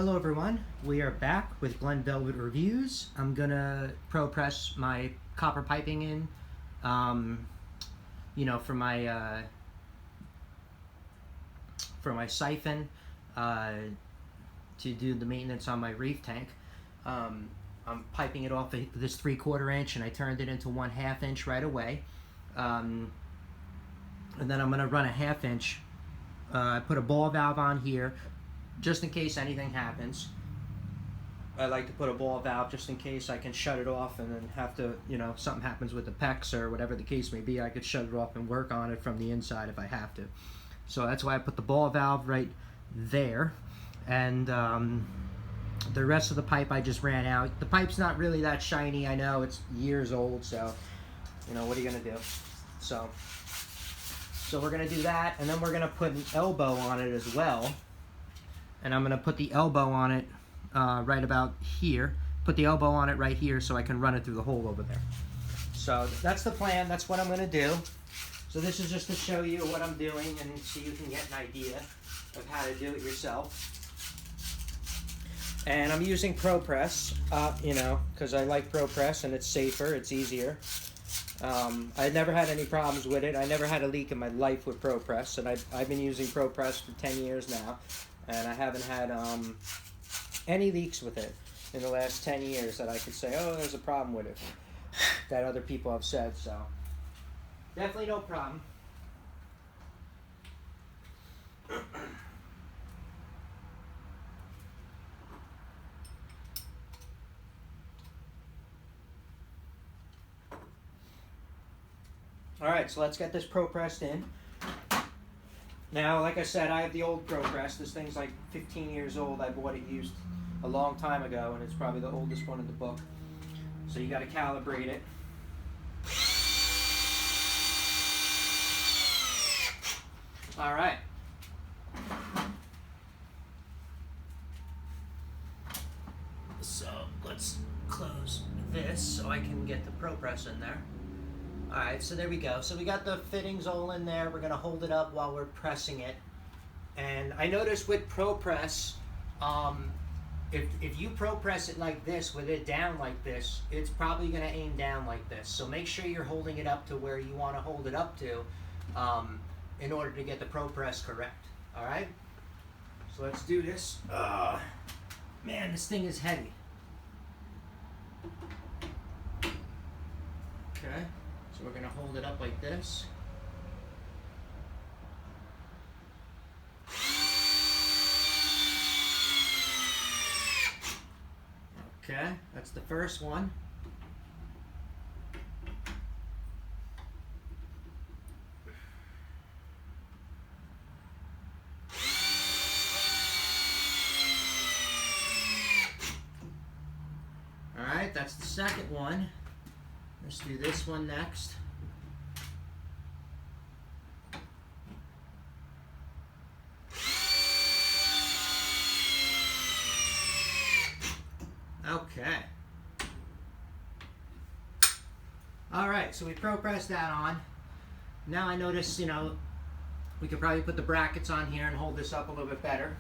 Hello everyone, we are back with Glen Velvet Reviews. I'm gonna press my copper piping in, for my siphon, to do the maintenance on my reef tank. I'm piping it off this 3/4 inch, and I turned it into 1/2 inch right away. And then I'm gonna run a 1/2 inch. I put a ball valve on here, just in case anything happens. I like to put a ball valve just in case I can shut it off and then have to, something happens with the PEX or whatever the case may be, I could shut it off and work on it from the inside if I have to. So that's why I put the ball valve right there. And the rest of the pipe I just ran out. The pipe's not really that shiny, I know, it's years old, so, what are you gonna do? So we're gonna do that, and then we're gonna put an elbow on it as well. And I'm going to put the elbow on it right about here. Put the elbow on it right here so I can run it through the hole over there. So that's the plan. That's what I'm going to do. So this is just to show you what I'm doing and so you can get an idea of how to do it yourself. And I'm using propress, because I like propress and it's safer, it's easier. I've never had any problems with it. I never had a leak in my life with propress, and I've been using propress for 10 years now. And I haven't had any leaks with it in the last 10 years that I could say, oh, there's a problem with it, that other people have said. So definitely no problem. All right, so let's get this propressed in. Now, like I said, I have the old propress. This thing's like 15 years old. I bought it used a long time ago, and it's probably the oldest one in the book. So you got to calibrate it. All right. So let's close this so I can get the propress in there. Alright, so there we go. So we got the fittings all in there. We're going to hold it up while we're pressing it. And I noticed with propress, if you propress it like this, with it down like this, it's probably going to aim down like this. So make sure you're holding it up to where you want to hold it up to in order to get the propress correct. Alright? So let's do this. Man, this thing is heavy. Okay. So we're going to hold it up like this. Okay, that's the first one. All right, that's the second one. Let's do this one next. Okay. All right, so we propressed that on. Now I notice, we could probably put the brackets on here and hold this up a little bit better.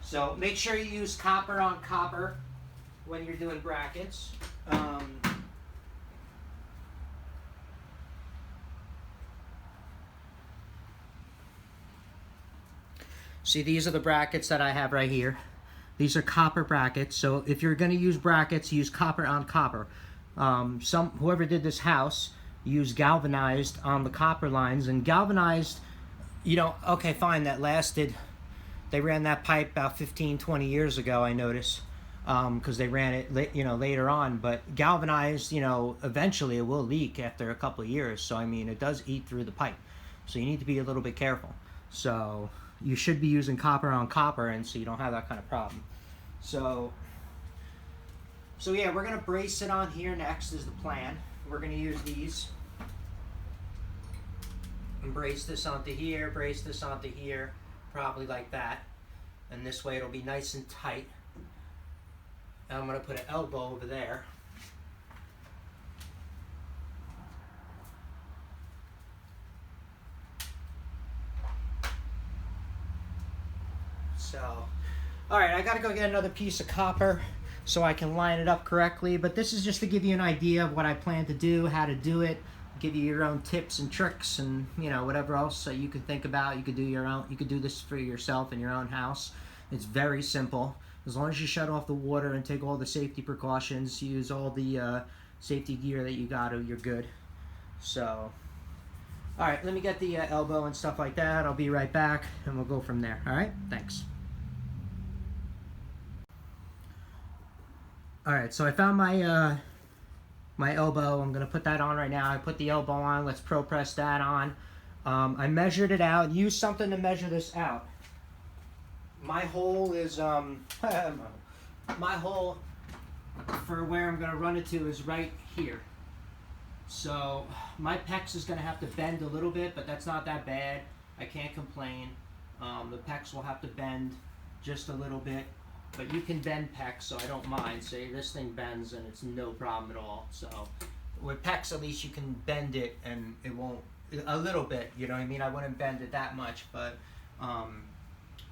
So make sure you use copper on copper when you're doing brackets. See, these are the brackets that I have right here. These are copper brackets, so if you're going to use brackets, use copper on copper. Whoever did this house used galvanized on the copper lines, and galvanized, okay, fine, that lasted. They ran that pipe about 15, 20 years ago, I noticed, because they ran it, later on. But galvanized, eventually it will leak after a couple of years. So I mean, it does eat through the pipe. So you need to be a little bit careful. So you should be using copper on copper, and so you don't have that kind of problem. So yeah, we're going to brace it on here next is the plan. We're going to use these. And brace this onto here, brace this onto here, probably like that. And this way it'll be nice and tight. And I'm going to put an elbow over there. So Alright, I gotta go get another piece of copper so I can line it up correctly, but this is just to give you an idea of what I plan to do, how to do it, give you your own tips and tricks and, you know, whatever else so you can think about. You could do your own, you could do this for yourself in your own house. It's very simple. As long as you shut off the water and take all the safety precautions, use all the safety gear that you got, you're good. So, alright, let me get the elbow and stuff like that. I'll be right back and we'll go from there. Alright, thanks. Alright, so I found my my elbow. I'm going to put that on right now. I put the elbow on. Let's pro press that on. I measured it out. Use something to measure this out. My hole is, my hole for where I'm going to run it to is right here. So my pecs is going to have to bend a little bit, but that's not that bad. I can't complain. The pecs will have to bend just a little bit. But you can bend pecs, so I don't mind. Say this thing bends and it's no problem at all. So with pecs, at least you can bend it and it won't, a little bit, you know what I mean? I wouldn't bend it that much, but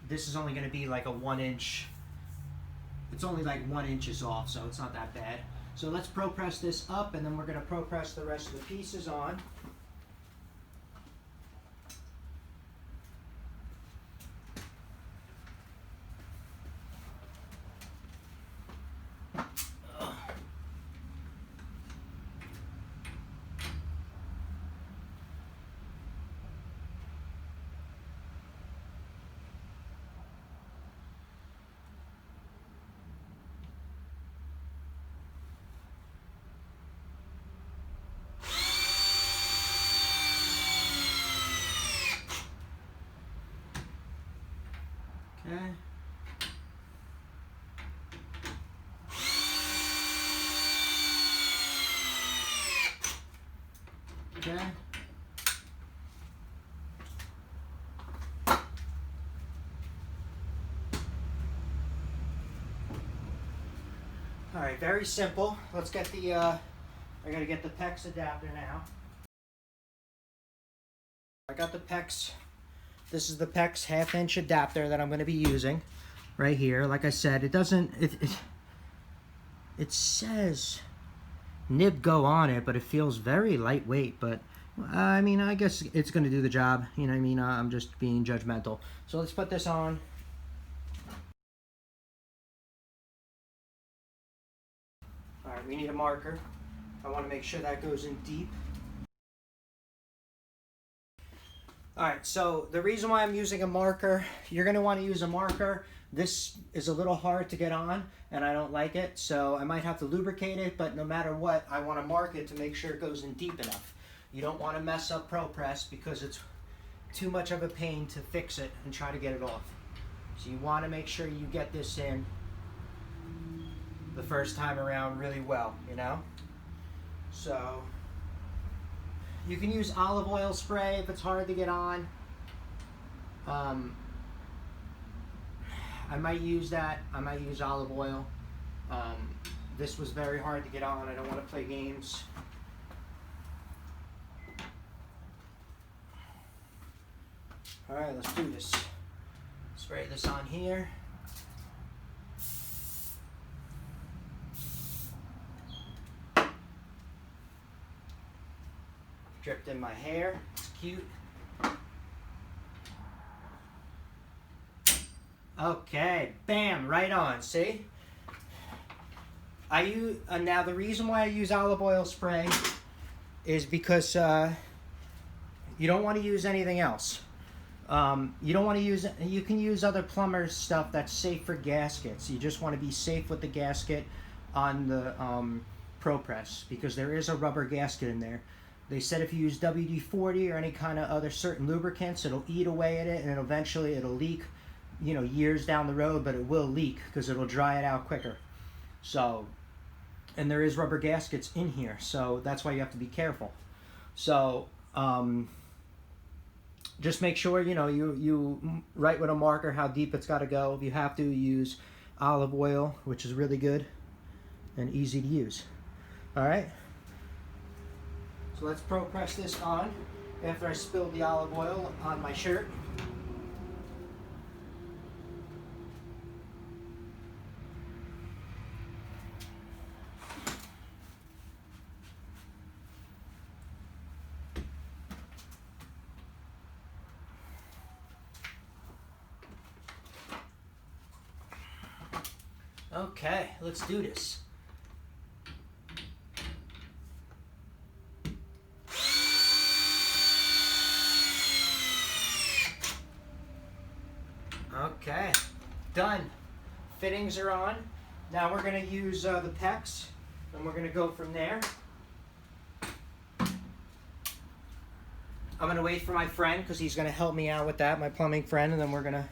this is only going to be like a 1 inch. It's only like 1 inch off, so it's not that bad. So let's pro press this up, and then we're going to pro press the rest of the pieces on. Okay. Okay. All right, very simple. Let's get the, I gotta get the PEX adapter now. I got the PEX. This is the PEX 1/2 inch adapter that I'm going to be using right here. Like I said, it doesn't, it says nib go on it, but it feels very lightweight. But I mean, I guess it's going to do the job. You know what I mean? I'm just being judgmental. So let's put this on. All right, we need a marker. I want to make sure that goes in deep. Alright, so the reason why I'm using a marker, you're going to want to use a marker. This is a little hard to get on, and I don't like it, so I might have to lubricate it, but no matter what, I want to mark it to make sure it goes in deep enough. You don't want to mess up ProPress because it's too much of a pain to fix it and try to get it off. So you want to make sure you get this in the first time around really well, you know? So you can use olive oil spray if it's hard to get on. I might use that. I might use olive oil. This was very hard to get on. I don't want to play games. Alright, let's do this. Spray this on here. Dripped in my hair. It's cute. Okay, bam, right on. See? I use now the reason why I use olive oil spray is because you don't want to use anything else. You don't want to use. You can use other plumber's stuff that's safe for gaskets. You just want to be safe with the gasket on the ProPress because there is a rubber gasket in there. They said if you use WD-40 or any kind of other certain lubricants, it'll eat away at it and eventually it'll leak, you know, years down the road, but it will leak because it'll dry it out quicker. So, and there is rubber gaskets in here, so that's why you have to be careful. So, just make sure, you know, you write with a marker how deep it's got to go. If you have to, use olive oil, which is really good and easy to use. All right. So let's ProPress this on after I spilled the olive oil on my shirt. Okay, let's do this. Okay, done. Fittings are on. Now we're going to use the pecs, and we're going to go from there. I'm going to wait for my friend because he's going to help me out with that, my plumbing friend, and then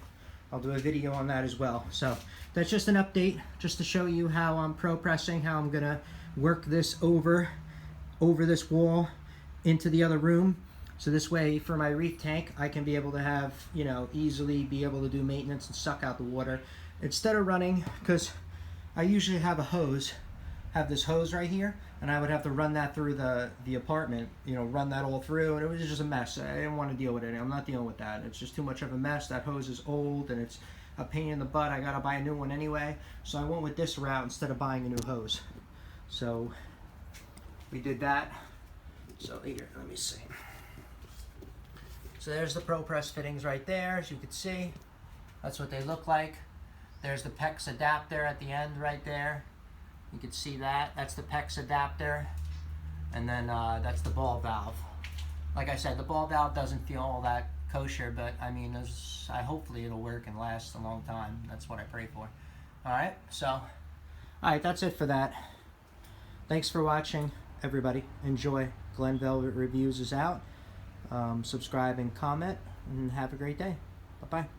I'll do a video on that as well. So that's just an update, just to show you how I'm pro pressing, how I'm going to work this over this wall into the other room. So this way, for my reef tank, I can be able to have, easily be able to do maintenance and suck out the water. Instead of running, because I usually have this hose right here, and I would have to run that through the apartment, run that all through, and it was just a mess. I didn't want to deal with it. I'm not dealing with that. It's just too much of a mess. That hose is old, and it's a pain in the butt. I gotta buy a new one anyway. So I went with this route instead of buying a new hose. So we did that. So here, let me see. So there's the ProPress fittings right there, as you can see. That's what they look like. There's the PEX adapter at the end right there. You can see that. That's the PEX adapter. And then that's the ball valve. Like I said, the ball valve doesn't feel all that kosher, but I mean, hopefully it'll work and last a long time. That's what I pray for. Alright, alright, that's it for that. Thanks for watching, everybody. Enjoy. Glenn Velvet Reviews is out. Subscribe and comment, and have a great day. Bye-bye.